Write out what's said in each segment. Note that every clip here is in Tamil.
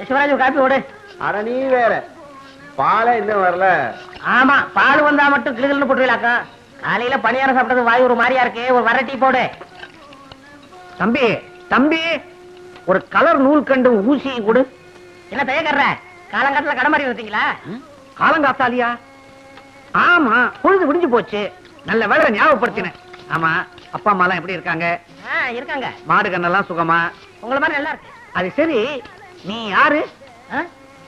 யசுவராஜ் ஒரு காப்பி ஓடு. அட நீ வேற பாலை இன்னும் வரல. ஆமா, பால் வந்தா மட்டும் கிளுகிள்னு போட்டுருக்கா. காலையில பணியாரம் சாப்பிட்டது வாய் ஒரு மாதிரியா இருக்கு. ஒரு வர டீ போடு. தம்பி தம்பி, ஒரு கலர் நூல் கண்டு ஊசி கொடு. என்ன தயக்கற? காலங்காலத்துல கடை மாதிரி வந்தீங்களா? காலங்காத்தாலியா? ஆமா, பொழுது விடிஞ்சு போச்சு. நல்ல வேலை ஞாபகப்படுத்தினேன். ஆமா, அப்பா அம்மா எல்லாம் எப்படி இருக்காங்க? இருக்காங்க. மாடு கண்ணெல்லாம் சுகமா? உங்கள மாதிரி நல்லா இருக்கு. அது சரி, நீ யாரு?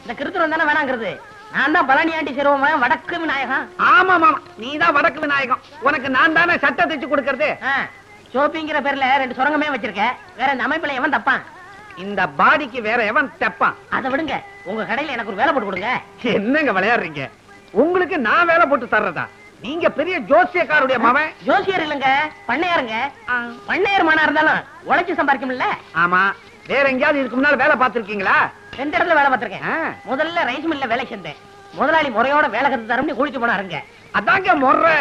இந்த கிருத்துரம் தானே வேணாங்கிறது. நான் தான் பழனியாண்டி சிறுவன், வடக்கு விநாயகம். ஆமா மாமா, நீ தான் வடக்கு விநாயகம். உனக்கு நான் தானே சட்டை தைச்சு கொடுக்கறது. சோப்பிங்கிற பேர்ல 2 சுரங்கமே வச்சிருக்க. வேற இந்த அமைப்புல எவன் தப்பான்? இந்த பாடிக்கு வேற எவன் தப்பான்? அதை விடுங்க. உங்க கடையில எனக்கு ஒரு வேலை போட்டு கொடுங்க. என்னங்க விளையாடுறீங்க? உங்களுக்கு நான் வேலை போட்டு தர்றதா? நீங்க பெரிய ஜோசியக்காருடைய மவன். ஜோசியர் இல்லங்க, பண்ணையாருங்க. பண்ணையார் மனா இருந்தாலும் உழைச்சு சம்பாதிக்கும்ல. ஆமா, வேற எங்கயாவது இதுக்கு முன்னால வேலை பார்த்திருக்கீங்களா? 2 இடத்துல வேலை பார்த்திருக்கேன். முதல்ல ரைஸ் மில்ல வேலை செஞ்சேன். முதலாளி முறையோட வேலை கத்து தரம்னு குளிச்சு போனாருங்க. அதாங்க முறை.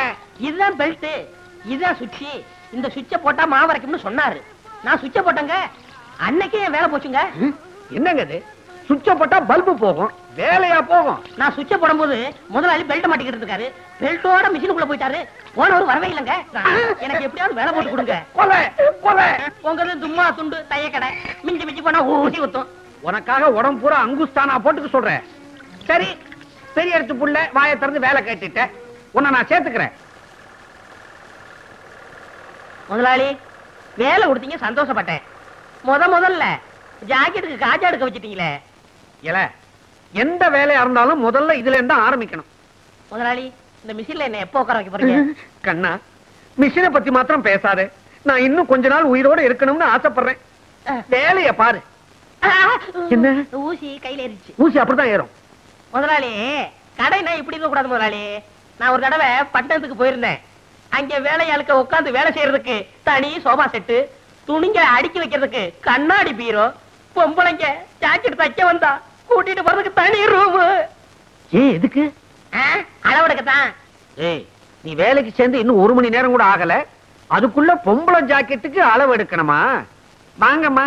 இதுதான் பெல்ட், இதுதான் சுவிட்ச். இந்த சுவிட்ச போட்டா மாவரைக்கும்னு சொன்னாரு. நான் சுவிட்ச போட்டேங்க. அன்னைக்கே வேலை போச்சுங்க. என்னங்க இது? சுவிட்ச போட்டா பல்பு போகும், வேலையா போகும்? நான் சுவிட்ச போடும்போது முதலாளி பெல்ட் மாட்டிக்கிட்டு இருக்காரு. பெல்ட்டோட மிஷினுக்குள்ள போயிட்டாரு. போனவர் வரவே இல்லைங்க. எனக்கு எப்படியாவது வேலை போட்டு கொடுங்க. கொலை கொலை. உங்க தும்மா துண்டு தைய கடை மிஞ்சி மிஞ்சி போனா ஊசி ஊத்தும். உனக்காக உடம்பு பூரா அங்குஸ்தானா போட்டுக்க சொல்றேன். சரி, பெரிய எடுத்து புள்ள வாயை திறந்து வேலை கேட்டுட்ட. உன்னை நான் சேர்த்துக்கிறேன். முதலாளி வேலை கொடுத்தீங்க, சந்தோஷப்பட்டேன். முதல்ல ஜாக்கெட்டுக்கு காஜா எடுக்க வச்சிட்டீங்களே. இல்ல, எந்த வேலையா இருந்தாலும் முதல்ல இதுல இருந்து ஆரம்பிக்கணும். முதலாளி, இந்த மிஷின்ல என்ன எப்போ உட்கார வைக்க போறீங்க? கண்ணா, மிஷினை பத்தி மாத்திரம் பேசாதே. நான் இன்னும் கொஞ்ச நாள் உயிரோட இருக்கணும்னு ஆசைப்படுறேன். வேலைய பாரு. என்ன ஊசி கையில ஏறிச்சு? ஊசி அப்படிதான் ஏறும். முதலாளி, கடைனா இப்படி இருக்க கூடாது முதலாளி. நான் ஒரு தடவை பட்டணத்துக்கு போயிருந்தேன். அங்க வேலையாளுக்க உட்காந்து வேலை செய்யறதுக்கு தனி சோபா செட்டு, துணிங்க அடுக்கி வைக்கிறதுக்கு கண்ணாடி பீரோ, பொம்பளைங்க ஜாக்கெட் தைக்க வந்தா கூட்டிட்டு போறதுக்கு தனி ரூம். எதுக்கு? அளவெடுக்கத்தான். ஏய், நீ வேலைக்கு சேர்ந்து இன்னும் 1 மணி நேரம் கூட ஆகல, அதுக்குள்ள பொம்பளை ஜாக்கெட்டுக்கு அளவு எடுக்கணுமா? வாங்கம்மா.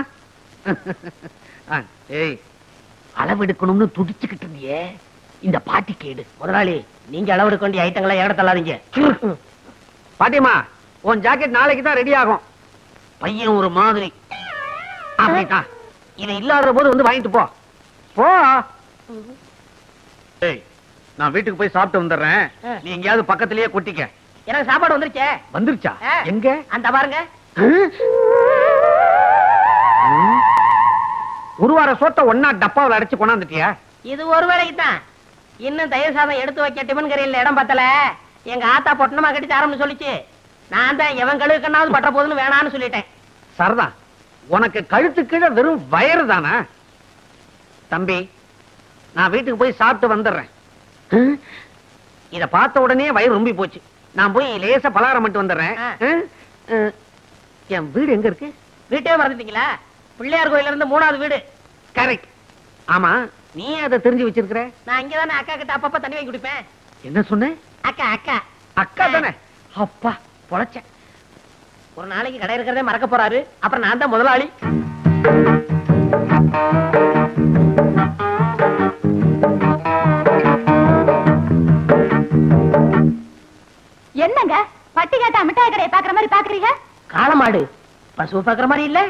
ஏய், அளவு எடுக்கணும்னு துடிச்சுக்கிட்டு இருந்தியே, இந்த பாட்டி கேடு. முதலாளி, நீங்க அளவெடுக்க வேண்டிய ஐட்டங்களை ஏட தள்ளாதீங்க. பாட்டிமா, உன் ஜாக்கெட் நாளைக்கு தான் ரெடி ஆகும். பையன் ஒரு மாதிரி. அப்படிதான், இவன் இல்லாத போது வந்து வாங்கிட்டு போ. போ. ஏய், நான் வீட்டுக்கு போய் சாப்பிட்டு வந்துடுறேன். நீ எங்கயாவது பக்கத்திலேயே கொட்டிக்க. எனக்கு சாப்பாடு வந்துருச்சே. வந்துருச்சா? எங்க? அந்த பாருங்க. ஒரு வார சோத்த ஒன்னா டப்பாவில் அடைச்சு கொண்டாந்துட்டியா? இது ஒரு வேளைக்கு தான். இன்னும் தயிர் சாதம் எடுத்து வைக்க டிபன் கரையில் இடம் பத்தல. எங்க ஆத்தா பொட்டணமா கட்டி ஆரம்பிச்சு சொல்லிச்சு. நான் தான் எவன் கழுவுக்கண்ணாவது பற்ற போதுன்னு வேணான்னு சொல்லிட்டேன். சரதா, உனக்கு கழுத்து கீழே வெறும் வயறு தானா? தம்பி, நான் வீட்டுக்கு போய் சாப்பிட்டு வந்துடுறேன். இத பார்த்த உடனே வயிறு ரொம்பி போச்சு. நான் போய் லேசா பலகாரம் மட்டும் வந்துடுறேன். என் வீடு எங்க இருக்கு? வீட்டே மறந்துட்டீங்களா? பிள்ளையார் கோயில இருந்து 3வது வீடு. கரெக்ட். ஆமா, நீ அதை தெரிஞ்சு வச்சிருக்கிற? நான் இங்கதானே அக்கா கிட்ட அப்பப்ப தண்ணி வாங்கி குடிப்பேன். என்ன சொன்ன? அக்கா அக்கா அக்கா தானே? அப்பா பொழைச்ச. ஒரு நாளைக்கு கடை இருக்கிறதே மறக்க போறாரு. அப்புறம் நான் தான் முதலாளி. என்னங்க பட்டி கேட்டா மிட்டாய் கடையை பாக்குற மாதிரி பாக்குறீங்க? காளமாடு பசு பாக்குற மாதிரி இல்ல.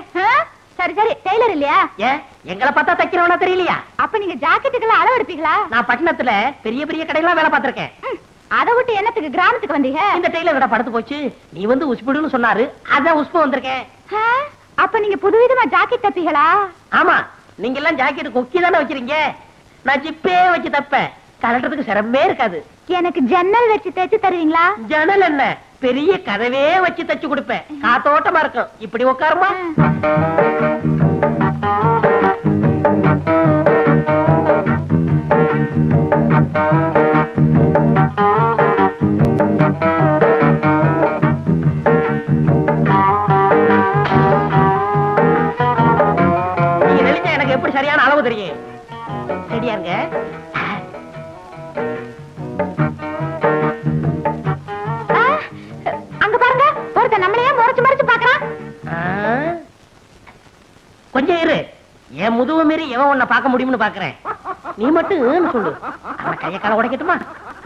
சரி சரி, டெய்லர் இல்லையா? ஏன் எங்களை பார்த்தா தைக்கிறவனா தெரியலையா? அப்ப நீங்க ஜாக்கெட்டுக்கெல்லாம் அளவு எடுப்பீங்களா? நான் பட்டணத்துல பெரிய பெரிய கடையெல்லாம் வேலை பார்த்திருக்கேன். அதை விட்டு என்னத்துக்கு கிராமத்துக்கு வந்தீங்க? இந்த டெய்லர் கடை படுத்து போச்சு. நீ வந்து உஸ்பிடுன்னு சொன்னாரு, அதான் உஸ்பு வந்திருக்கேன். அப்ப நீங்க புதுவிதமா ஜாக்கெட் தப்பீங்களா? ஆமா, நீங்க எல்லாம் ஜாக்கெட் கொக்கி தானே வச்சிருக்கீங்க. நான் ஜிப்பே வச்சு தப்பேன். கலட்டுறதுக்கு சிரமமே இருக்காது. எனக்கு ஜன்னல் வச்சு தைச்சு தருவீங்களா? ஜன்னல் என்ன, பெரிய கதவே வச்சு தச்சு கொடுப்பேன். காத்தோட்டமா இருக்கும். இப்படி உட்காருமா. நீங்க நெளிச்சா எனக்கு எப்படி சரியான அளவு தெரியும். ரெடியா இருங்க. கொஞ்சம் இரு, என் முதுகு மீறி எவன் உன்னை பார்க்க முடியும்னு பாக்குறேன். நீ மட்டும் சொல்லு, அவன் கைய கால உடைக்கட்டுமா?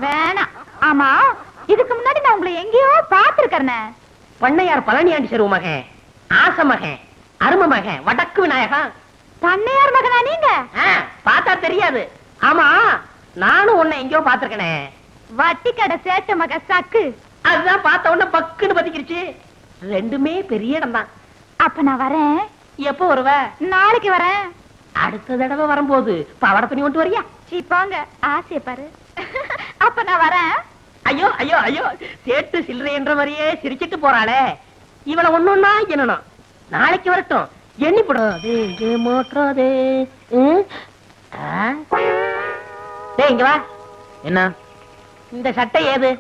வேணாம். ஆமா, இதுக்கு முன்னாடி நான் உங்களை எங்கேயோ பாத்துருக்கேன். பண்ணையார் பழனியாண்டி செருவு மகன், ஆச மகன், அரும மகன், வடக்கு விநாயகன். பண்ணையார் மகனா நீங்க? பார்த்தா தெரியாது. ஆமா, நானும் உன்னை எங்கேயோ பாத்துருக்கனே. வட்டி கடை சேட்ட மக சக்கு. அதுதான் பார்த்த உடனே பக்குன்னு பத்திக்கிருச்சு. ரெண்டுமே பெரிய இடம் தான். அப்ப நான் வரேன். எப்போ வருவ? நாளைக்கு வரேன். அடுத்த தடவை வரும்போது பாவாடை துணி கொண்டு வரியா? சீப்பாங்க, ஆசைய பாரு. அப்ப நான் வரேன். ஐயோ ஐயோ ஐயோ, சேட்டு சில்லறை என்ற மாதிரியே சிரிச்சிட்டு போறாளே, இவளை ஒன்னொன்னா என்னணும். நாளைக்கு வரட்டும், எண்ணி போடாதே மாற்றாதே. இங்க வா. என்ன? இந்த சட்டை ஏது?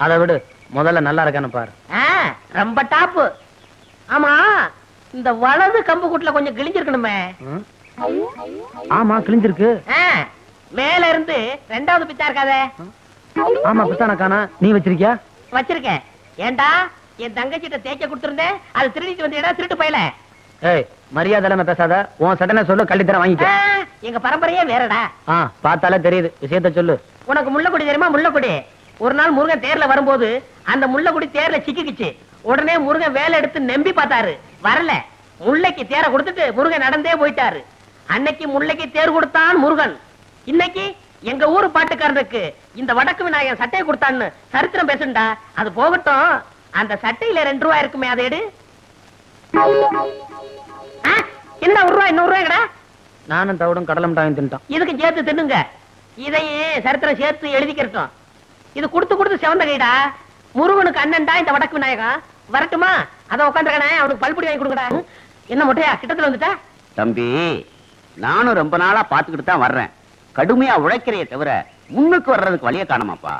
அதை விடு, முதல்ல நல்லா இருக்கான்னு பாரு. ரொம்ப டாப்பு. ஆமா, இந்த வலது கம்பு கூட்டுல கொஞ்சம் கிழிஞ்சிருக்கணுமே. ஆமா, கிழிஞ்சிருக்கு. மேல இருந்து ரெண்டாவது பித்தா இருக்காதே. ஆமா, பித்தான காணா. நீ வச்சிருக்கியா? வச்சிருக்கேன். ஏண்டா, என் தங்கச்சிட்ட தேய்க்க கொடுத்திருந்தேன், அது திருடிட்டு வந்து திருட்டு போயல. ஏய், மரியாதை இல்லாம பேசாத. உன் சட்டனை சொல்லு, கள்ளித்தரம் வாங்கிக்க. எங்க பரம்பரையே வேறடா. பார்த்தாலே தெரியுது. விஷயத்த சொல்லு. உனக்கு முள்ளக்குடி தெரியுமா? முள்ளக்குடி. ஒரு நாள் முருகன் தேர்ல வரும்போது அந்த முள்ளக்குடி தேர்ல சிக்கிக்குச்சு. உடனே முருகன் வேலை எடுத்து நம்பி பார்த்தாரு, வரல. முல்லைக்கு தேரை கொடுத்துட்டு முருகன் நடந்தே போயிட்டாரு. அன்னைக்கு முல்லைக்கு தேர் கொடுத்தான் முருகன். இன்னைக்கு எங்க ஊரு பாட்டுக்காரனுக்கு இந்த வடக்கு விநாயகன் சட்டையை கொடுத்தான்னு சரித்திரம் பேசுண்டா. அது போகட்டும், அந்த சட்டையில 2 ரூபாய் இருக்குமே, அதை எடு. என்ன 1 ரூபாய்? 100 ரூபாய்டா. நானும் தவிடும் கடலம் டாயும் தின்ட்டான். இதுக்கு சேர்த்து தின்னுங்க. இதையே சரித்திரம் சேர்த்து எழுதிக்கிறட்டும். இது கொடுத்து கொடுத்து செவந்த கைடா. முருகனுக்கு அண்ணன்டா இந்த வடக்கு விநாயகன். வரட்டுமா? அத உட்காந்துருக்கனே, அவனுக்கு பல்புடி வாங்கி கொடுக்கடா. என்ன மொட்டையா கிட்டத்துல வந்துட்டா? தம்பி, நானும் ரொம்ப நாளா பாத்துக்கிட்டு தான் வர்றேன். கடுமையா உழைக்கிறைய தவிர முன்னுக்கு வர்றதுக்கு வழிய காணமாப்பா.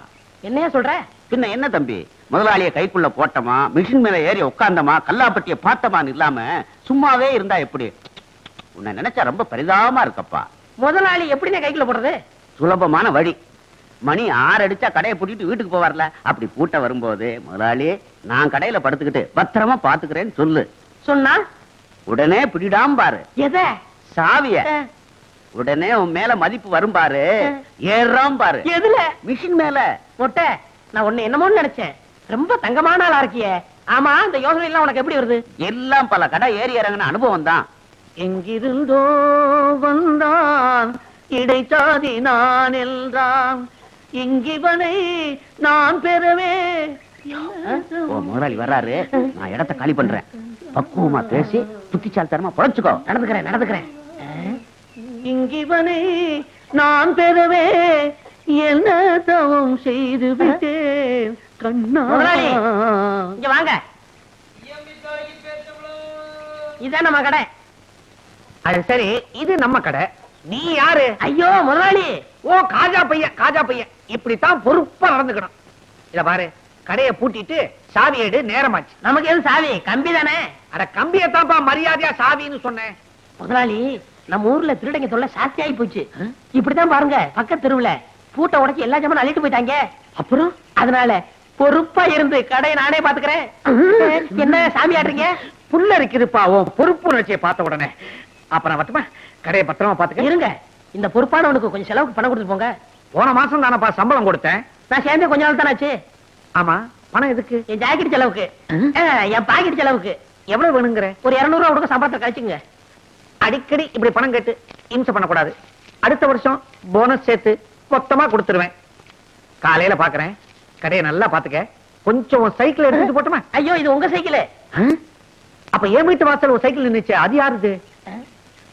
என்னையா சொல்ற? பின்ன என்ன தம்பி, முதலாளிய கைக்குள்ள போட்டமா, மிஷின் மேல ஏறி உட்கார்ந்தமா, கல்லாப்பட்டிய பார்த்தமான்னு இல்லாம சும்மாவே இருந்தா எப்படி? உன்னை நினைச்சா ரொம்ப பரிதாபமா இருக்கப்பா. முதலாளி எப்படின்னு கைக்குள்ள போடுறது? சுலபமான வழி. மணி 6 அடிச்சா கடையை பூட்டிட்டு வீட்டுக்கு போவார்ல, அப்படி பூட்ட வரும்போது, முதலாளி நான் கடையில படுத்துக்கிட்டு பத்திரமா பாத்துக்கிறேன்னு சொல்லு. சொன்னா உடனே பிடிடாம பாரு. எத? சாவிய. உடனே உன் மேல மதிப்பு வரும் பாரு. ஏறாம் பாரு. எதுல? மிஷின் மேல. மொட்டை, நான் உன்னை என்னமோன்னு நினைச்சேன். ரொம்ப தங்கமான ஆளா இருக்கியே. ஆமா, இந்த யோசனை எல்லாம் உனக்கு எப்படி வருது? எல்லாம் பல கடை ஏறி இறங்கின அனுபவம் தான். எங்கிருந்தோ வந்தான் இடைச்சாதி நான் என்றான், இங்கிவனை நான் பெறவே. முதலாளி வர்றாரு, நான் இடத்தை காலி பண்றேன். பக்குவமா பேசி புத்திசாலித்தனமா பொழைச்சுக்கோ. நடந்துக்கிறேன். இங்கிவனை நான் பெறவே என்ன தவம் செய்து விட்டேன் கண்ணா. முதலாளி, இங்க வாங்க. இதான் நம்ம கடை. அது சரி, இது நம்ம கடை. நீ யாரு? ஐயோ முதலாளி. ஓ, காஜா பையன். இப்படித்தான் பொறுப்பா நடந்துக்கணும். இத பாரு, கடையை பூட்டிட்டு சாவி எடு, நேரமாச்சு. நமக்கு எது சாவி? கம்பி தானே. அட, கம்பியத்தான்ப்பா மரியாதையா சாவின்னு சொன்னேன். முதலாளி, நம்ம ஊர்ல திருடங்க தொல்லை சாஸ்தி ஆகி போச்சு. இப்படித்தான் பாருங்க, பக்கத்து தெருவுல பூட்டை உடைச்சு எல்லா ஜாமான் அள்ளிட்டு போயிட்டாங்க. அப்புறம் அதனால பொறுப்பா இருந்து கடையை நானே பாத்துக்கிறேன். என்ன சாமி ஆடுறீங்க? புல்ல இருக்குதுப்பா உன் பொறுப்பு உணர்ச்சியை பார்த்த உடனே. அப்புறம் வட்டுமா, கடையை பத்திரமா பாத்துக்க. இருங்க, இந்த பொறுப்பானவனுக்கு கொஞ்சம் செலவுக்கு பணம் கொடுத்து போங்க. போன மாசம் தானப்பா சம்பளம் கொடுத்தேன். நான் சேர்ந்தே கொஞ்ச நாள் தானே ஆச்சு. ஆமா, பணம் எதுக்கு? என் ஜாக்கெட் செலவுக்கு, என் பாக்கெட் செலவுக்கு. எவ்வளவு வேணுங்கிற? ஒரு 200 ரூபா கொடுக்க சம்பளத்தை கழிச்சுங்க. அடிக்கடி இப்படி பணம் கேட்டு இம்சை பண்ணக்கூடாது. அடுத்த வருஷம் போனஸ் சேர்த்து மொத்தமா கொடுத்துருவேன். காலையில பாக்குறேன். கடையை நல்லா பாத்துக்க. கொஞ்சம் சைக்கிள் எடுத்துட்டு போட்டுமா? ஐயோ, இது உங்க சைக்கிள். அப்ப என் வீட்டு வாசல் ஒரு சைக்கிள் நின்னுச்சு, அது யாருது?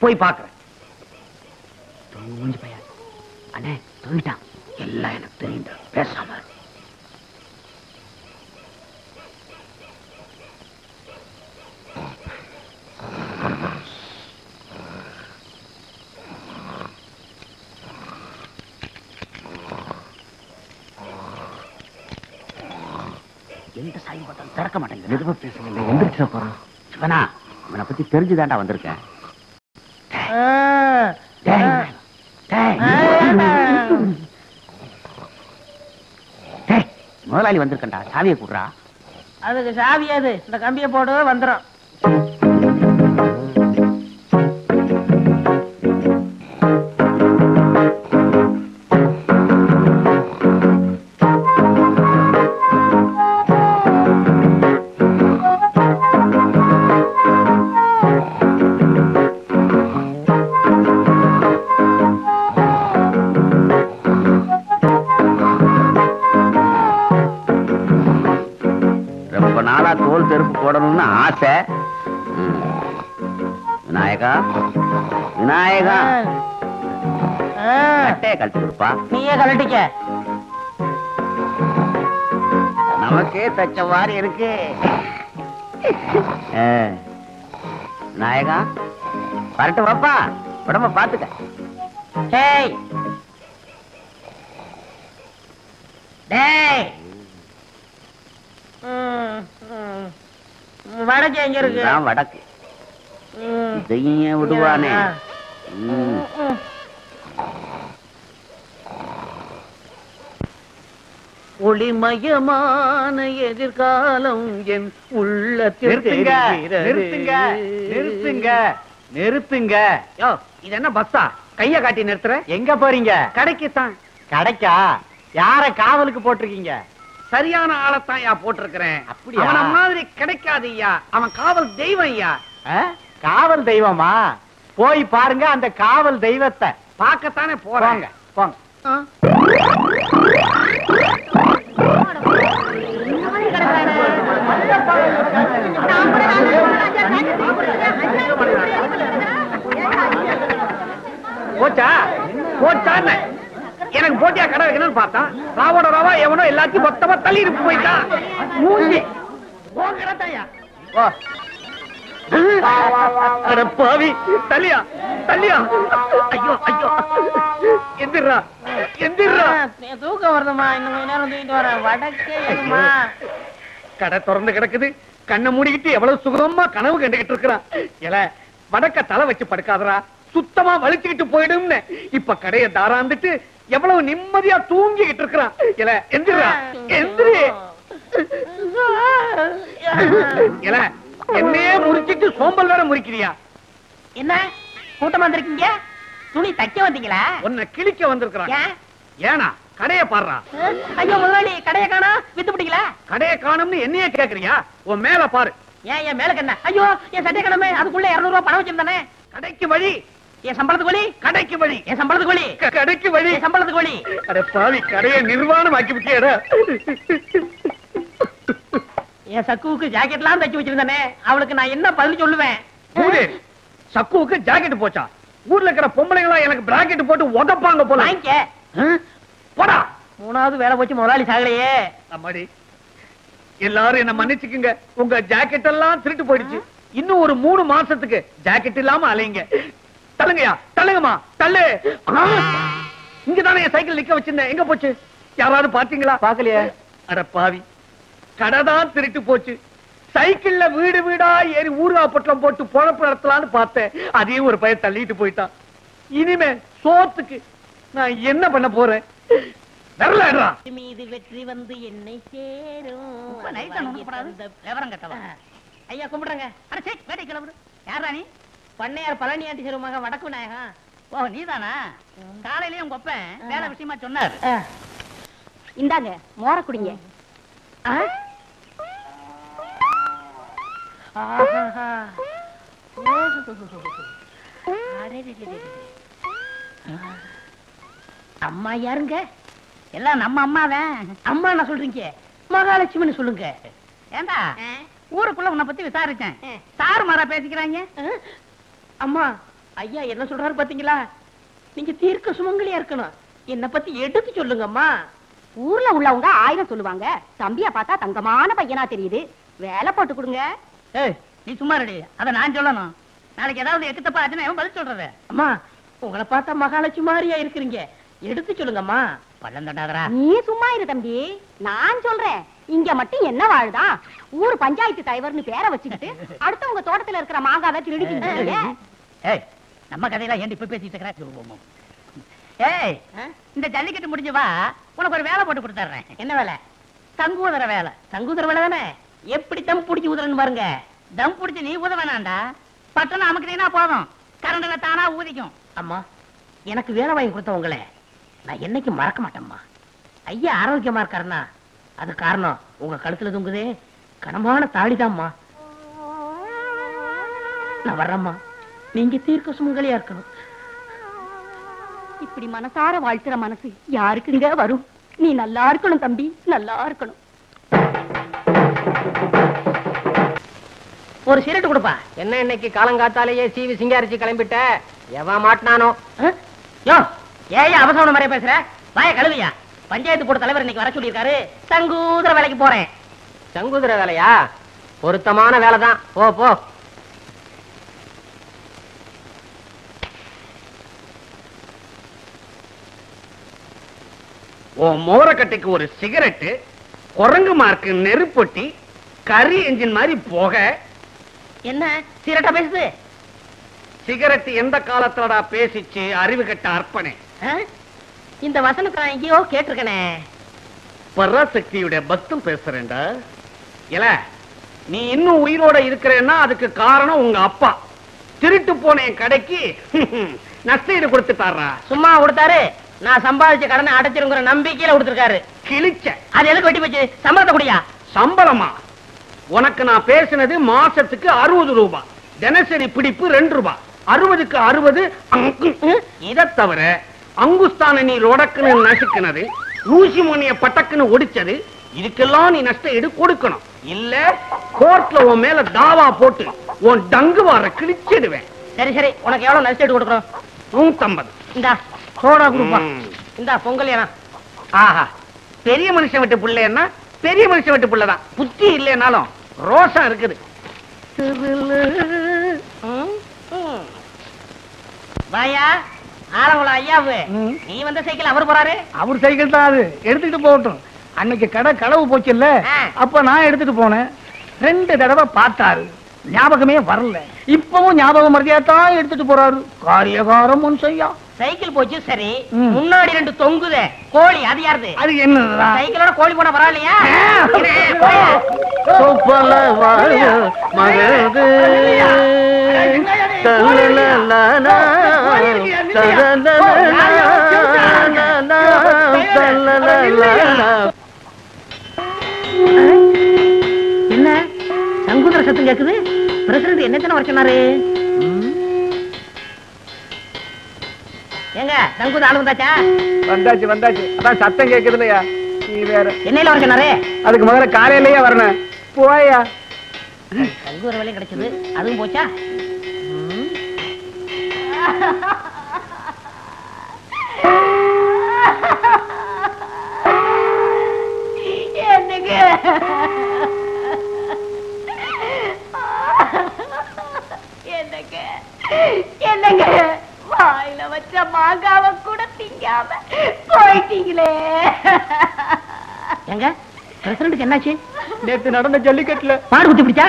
போய் பாக்குறேன். அண்ணே, தூங்கிட்டான். எல்லாம் எனக்கு தெரியும், பேசாம. எந்த சாய் பட்டம் திறக்க மாட்டேங்குது. எதுவும் பேசுங்க, எந்திரிச்சிட போறான். சிவனா, இவனை பத்தி தெரிஞ்சுதாண்டா வந்திருக்கேன். முதலாளி வந்திருக்கா, சாவியை கூடுறா. அதுக்கு சாவியாது, இந்த கம்பியை போடு வந்துடும். போடணும்னு ஆசை. விநாயகா விநாயகா கட்டையை கழட்டி கொடுப்பா. நீயே கலட்டிக்க. நமக்கே தச்ச மாதிரி இருக்கு. விநாயகா வரட்டு வாப்பா, உடம்ப பாத்துக்க. டேய் டேய், வடக்கு எங்க இருக்கு? இதுதான் வடக்கு. இதையும் விடுவானே. ஒளிமயமான எதிர்காலம் என் உள்ளத்தில் நிறுத்துங்க தெரிகிறது. நிறுத்துங்க நிறுத்துங்க. யோ, இது என்ன பஸ்ஸா? கைய காட்டி நிறுத்துற? எங்க போறீங்க? கடைக்குத்தான். கடைக்கா? யார காவலுக்கு போட்டிருக்கீங்க? சரியான ஆளத்தான் யா போட்டிருக்கிறேன். அப்படியா? அவன மாதிரி கிடைக்காது ஐயா. அவன் காவல் தெய்வம் ஐயா. காவல் தெய்வமா? போய் பாருங்க அந்த காவல் தெய்வத்தை. பார்க்கத்தானே போறாங்க. போங்க. போச்சா போச்சான்னு எனக்கு போட்டியா கடை வைக்கணும்னு பார்த்தான். ராவோட ராவா எவனோ எல்லாத்தையும் மொத்தமா தள்ளி இருக்கு போயிட்டான். மூஞ்சி பாவி தள்ளியா தள்ளியா. ஐயோ ஐயோ, எந்திரா எந்திரா. தூக்கம் வருதுமா, இன்னும் கொஞ்ச நேரம் தூக்கிட்டு வரேன். வடக்கே எதுமா? கடை திறந்து கிடக்குது. கண்ணை மூடிக்கிட்டு எவ்வளவு சுகமா கனவு கண்டுகிட்டு இருக்கிறான். எல வடக்க தலை வச்சு படுக்காதரா, சுத்தமா வலிச்சுக்கிட்டு போயிடும்னு இப்ப கடைய தாராந்துட்டு எவ்வளவு நிம்மதியா தூங்கிக்கிட்டு இருக்கிறான். எல எந்திரா எந்திரி. எல என்னையே முறிச்சிட்டு சோம்பல் வேற முறிக்கிறியா? என்ன கூட்டமா வந்திருக்கீங்க? துணி தைக்க வந்தீங்களா? உன்னை கிழிக்க வந்திருக்கிறான். ஏன்? ஏனா கடைய பாடுறா. ஐயோ முதலாளி, கடைய காணா, வித்து பிடிக்கல. கடைய காணும்னு என்னையே கேக்குறியா? உன் மேல பாரு. ஏன் என் மேலுக்கு என்ன? ஐயோ என் சட்டை கடமை, அதுக்குள்ள 200 ரூபாய் பணம் வச்சிருந்தானே. கடைக்கு வழி. என் சம்பளத்துக்கு வழி. கடைக்கு வழி. என் சம்பளத்துக்கு வழி. கடைக்கு வழி. என் சம்பளத்துக்கு வழி. அட பாவி, கடையை நிர்வாணம் ஆக்கி விட்டியடா. என் சக்குவுக்கு ஜாக்கெட்லாம் தைச்சு வச்சிருந்தானே, அவளுக்கு நான் என்ன பதில் சொல்லுவேன்? மூதேவி, சக்குவுக்கு ஜாக்கெட் போச்சா? ஊர்ல இருக்கிற பொம்பளைங்களா எனக்கு பிராக்கெட் போட்டு உதப்பாங்க போல. வாங்கிக்க. போடா. 3வது வேலை போச்சு, முதலாளி சாகலையே. அம்மாடி, எல்லாரும் என்ன மன்னிச்சுக்குங்க. உங்க ஜாக்கெட் எல்லாம் திருட்டு போயிடுச்சு. இன்னும் ஒரு 3 மாசத்துக்கு ஜாக்கெட் இல்லாம அலைங்க. தள்ளுங்கயா, தள்ளுங்கம்மா, தள்ளு. இங்கதானே என் சைக்கிள் நிக்க வச்சிருந்தேன். எங்க போச்சு? யாராவது பாத்தீங்களா? பாக்கலையே. அட பாவி, கடைதான் திருட்டு போச்சு. சைக்கிள்ல வீடு வீடா ஏறி ஊர்கா பொட்டலம் போட்டு பொழப்பு நடத்தலான்னு பார்த்தேன். அதையும் ஒரு பையன் தள்ளிட்டு போயிட்டான். இனிமே சோத்துக்கு நான் என்ன பண்ண போறேன்? வரலடா. மீது வெற்றி வந்து என்னை சேரும். விவரம் கட்டவா? ஐயா கும்பிடுறங்க. அட சே, வேட்டை கிளம்பு. யாரா நீ? பண்ணையார் பழனி ஆண்டி சிறுமக வடக்கு விநாயகம். ஓ, நீதானா? காலையிலயும் உங்க அப்பன் வேலை விஷயமா சொன்னார். இந்தாங்க மோர குடிங்க. அம்மா யாருங்க? எல்லாம் நம்ம அம்மாதான். அம்மா நான் சொல்றீங்க, மகாலட்சுமின்னு சொல்லுங்க. ஏண்டா ஊருக்குள்ள உன்னை பத்தி விசாரிச்சேன். சாரு மாறா பேசிக்கிறாங்க. அம்மா, ஐயா என்ன சொல்றாரு பாத்தீங்களா? நீங்க தீர்க்க சுமங்கலியா இருக்கணும். என்ன பத்தி எடுத்து சொல்லுங்க அம்மா. ஊர்ல உள்ளவங்க 1000 சொல்லுவாங்க. தம்பியா பார்த்தா தங்கமான பையனா தெரியுது. வேலை போட்டு கொடுங்க. ஏய், நீ சும்மா ரெடி. அத நான் சொல்லணும். நாளைக்கு ஏதாவது எக்குத்தப்பா ஆச்சுன்னா பதில் சொல்றது. அம்மா, உங்களை பார்த்தா மகாலட்சுமி மாதிரியா இருக்கிறீங்க. எடுத்து சொல்லுங்கம்மா. பள்ளம் தட்டாதரா. நீ சும்மா இரு தம்பி, நான் சொல்றேன். இங்க மட்டும் என்ன வாழுதா? ஊர் பஞ்சாயத்து தலைவர்னு பேரை வச்சுக்கிட்டு அடுத்தவங்க தோட்டத்துல இருக்கிற மாங்காவை திருடிக்கிட்டு. ஏய், நம்ம கதையெல்லாம் ஏன் இப்ப பேசிட்டு இருக்கிற? ஏய், இந்த ஜல்லிக்கட்டு முடிஞ்சு வா, உனக்கு ஒரு வேலை போட்டு கொடுத்துறேன். என்ன வேலை? தங்குதர வேலை. தங்குதர வேலை தானே? எப்படி தம் பிடிச்சி ஊதுறன்னு பாருங்க. தம் பிடிச்சு நீ ஊத வேணாண்டா. பட்டணம் அமுக்கினா போதும், கரண்ட்ல தானா ஊதிக்கும். அம்மா, எனக்கு வேலை வாங்கி கொடுத்தவங்களே நான் என்னைக்கு மறக்க மாட்டேம்மா. ஐயா ஆரோக்கியமா இருக்காருன்னா அது காரணம் உங்க கழுத்துல தொங்குதே கனமான தாடிதாம்மா. நான் வர்றேம்மா. நீங்க தீர்க்க சுமங்கலியா இருக்கணும். இப்படி மனசார வாழ்த்துற மனசு யாருக்குங்க வரும்? நீ நல்லா இருக்கணும் தம்பி, நல்லா இருக்கணும். ஒரு சிகரெட் கொடுப்பா. என்ன இன்னைக்கு காலங்காத்தாலேயே சீவி சிங்காரிச்சு கிளம்பிட்ட? எவன் மாட்டினானோ? யோ ஏன் அவசரம் மாதிரியே பேசுற? வாய கழுவியா. பஞ்சாயத்து போர்டு தலைவர் இன்னைக்கு வர சொல்லியிருக்காரு. சங்கூதர வேலைக்கு போறேன். சங்குதிர வேலையா? பொருத்தமான வேலைதான். போ போ. மோரக்கட்டைக்கு ஒரு சிகரெட்டு, குரங்கு மார்க்கு நெருப்பொட்டி, கரி என்ஜின் மாதிரி போக. என்ன சிகரெட்டா பேசுது? சிகரெட் எந்த காலத்துலடா பேசிச்சு அறிவு கட்ட அர்ப்பணே? இந்த வசனத்தை நான் எங்கேயோ கேட்டிருக்கனே. பராசக்தியுடைய பக்தம் பேசுறேன்டா. இல்ல நீ இன்னும் உயிரோட இருக்கிறேன்னா அதுக்கு காரணம் உங்க அப்பா. திருட்டு போன கடைக்கு நஷ்டஈடு கொடுத்துட்டாரா? சும்மா கொடுத்தாரு. நான் சம்பாதிச்ச கடனை அடைச்சிருங்கிற நம்பிக்கையில கொடுத்திருக்காரு. கிழிச்ச. அது எதுக்கு வெட்டி போச்சு? சம்பளத்தை குடியா? சம்பளமா? உனக்கு நான் பேசினது மாசத்துக்கு 60 ரூபாய், தினசரி பிடிப்பு 2 ரூபாய். 60க்கு 60. இதை தவிர அங்குஸ்தான நீ ரொடக்குன்னு நசுக்கினது, ஊசி மணிய பட்டக்குன்னு ஒடிச்சது, இதுக்கெல்லாம் நீ நஷ்ட ஈடு கொடுக்கணும். இல்ல கோர்ட்ல உன் மேல தாவா போட்டு உன் டங்கு வார கிழிச்சிடுவேன். சரி சரி, உனக்கு எவ்வளவு நஷ்ட ஈடு கொடுக்கணும்? 150. இந்தா சோடா கொடுப்பா. இந்தா பொங்கல். ஏனா ஆஹா, பெரிய மனுஷன் விட்டு புள்ளைன்னா பெரிய மனுஷன் விட்டு புள்ளதான். புத்தி இல்லைனாலும் ரோஷம் இருக்குது. வாயா ஆரவள ஐயாவு, நீ வந்த சைக்கிள் அவர் போறாரு. அவர் சைக்கிள் தான் அது, எடுத்துட்டு போகட்டும். அன்னைக்கு கடை களவு போச்சு இல்ல, அப்ப நான் எடுத்துட்டு போனேன். 2 தடவை பார்த்தாரு, ஞாபகமே வரல. இப்பவும் ஞாபகம் மறதியாத்தான் எடுத்துட்டு போறாரு. காரியகாரம் ஒன் செய்யா. சைக்கிள் போச்சு சரி, முன்னாடி 2 தொங்குதே கோழி, அது யாருது? அது என்னதான்? சைக்கிளோட கோழி போனா பரவாயில்லையா? என்ன சங்குதர சத்தம் கேக்குது? பிரசிடண்ட் என்ன வர சொன்னாரு? எங்க சங்குத ஆளு வந்தாச்சா? வந்தாச்சு வந்தாச்சு. அதான் சத்தம் கேக்குது இல்லையா? நீ வேற என்னையில வர சொன்னாரு? அதுக்கு முதல்ல காலையிலேயே வரணும். போயா. சங்குதர வேலையும் கிடைச்சது, அதுவும் போச்சா? என்னங்க என்னங்க என்னங்க வாயில வச்ச மாங்காவை கூட திங்காம போயிட்டீங்களே. எங்க பிரசிடண்ட்க்கு என்னாச்சு? நேத்து நடந்த ஜல்லிக்கட்டுல மாடு குத்தி பிடிச்சா?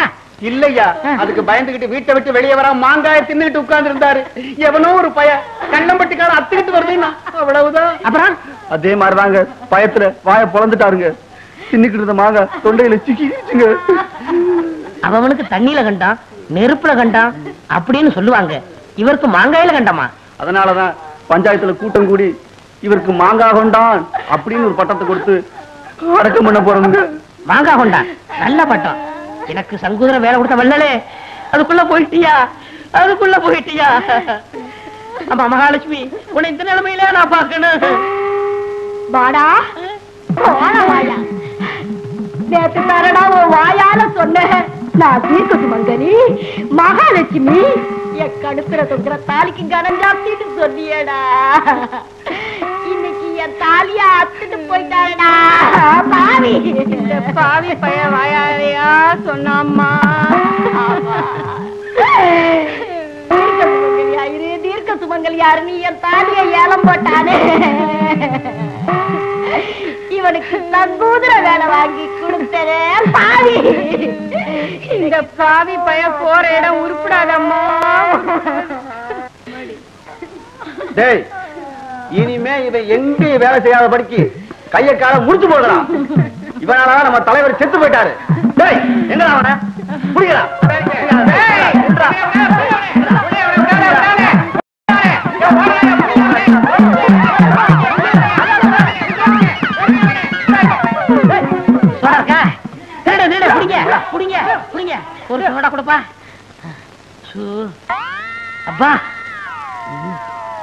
இல்லையா, அதுக்கு பயந்துகிட்டு வீட்டை விட்டு வெளியே வர மாங்காய தின்னுட்டு உட்கார்ந்து இருந்தாரு. எவனோ ஒரு பய கண்ணம்பட்டிக்கார அத்துக்கிட்டு வருதுன்னா அவ்வளவுதான். அப்புறம் அதே மாதிரிதாங்க, பயத்துல வாய பொழந்துட்டாருங்க. தின்னுக்கிட்டு இருந்த மாங்காய் தொண்டையில சிக்கிச்சுங்க. அவனுக்கு தண்ணியில கண்டான், நெருப்புல கண்டான் அப்படின்னு சொல்லுவாங்க. இவருக்கு மாங்காயில கண்டமா? அதனாலதான் பஞ்சாயத்துல கூட்டம் கூடி இவருக்கு மாங்காய் கொண்டான் அப்படின்னு ஒரு பட்டத்தை கொடுத்து அடக்கம் பண்ண போறோங்க. மாங்காய் கொண்டான், நல்ல பட்டம். எனக்கு சங்குதர வேலை கொடுத்த வல்லலே, அதுக்குள்ள போயிட்டியா? அதுக்குள்ள போயிட்டியா? அம்மா மகாலட்சுமி, உன்னை இந்த நிலைமையில நான் பாக்கணும். வாடா வாயா, நேத்து தரடா உன் வாயால சொன்ன நான் தீர்க்கத்து மங்கனி மகாலட்சுமி என் கடுப்புற தொங்குற தாலிக்கு கனம் ஜாஸ்தின்னு சொன்னியடா. இன்னைக்கு என் தாலியா அத்துட்டு போயிட்டாடா பாவி. இந்த பாவி பைய வாயாலையா சொன்னாம்மா. தீர்க்க சுமங்கல் யாரு? நீ என் தாலியை ஏலம் போட்டானே, இவனுக்கு சங்கூதர வேலை வாங்கி கொடுத்தனே பாவி. இந்த பாவி பைய போற இடம் உருப்படாதம்மா. டேய், இனிமே இவன் எங்க வேலை செய்யாத படிக்கு கைய கால முடிச்சு போடுறான். இவனால நம்ம தலைவர் செத்து போயிட்டாரு. டேய், எங்கடா அவன புடிங்கடா. ஒரு சோடா கொடுப்பா. அப்பா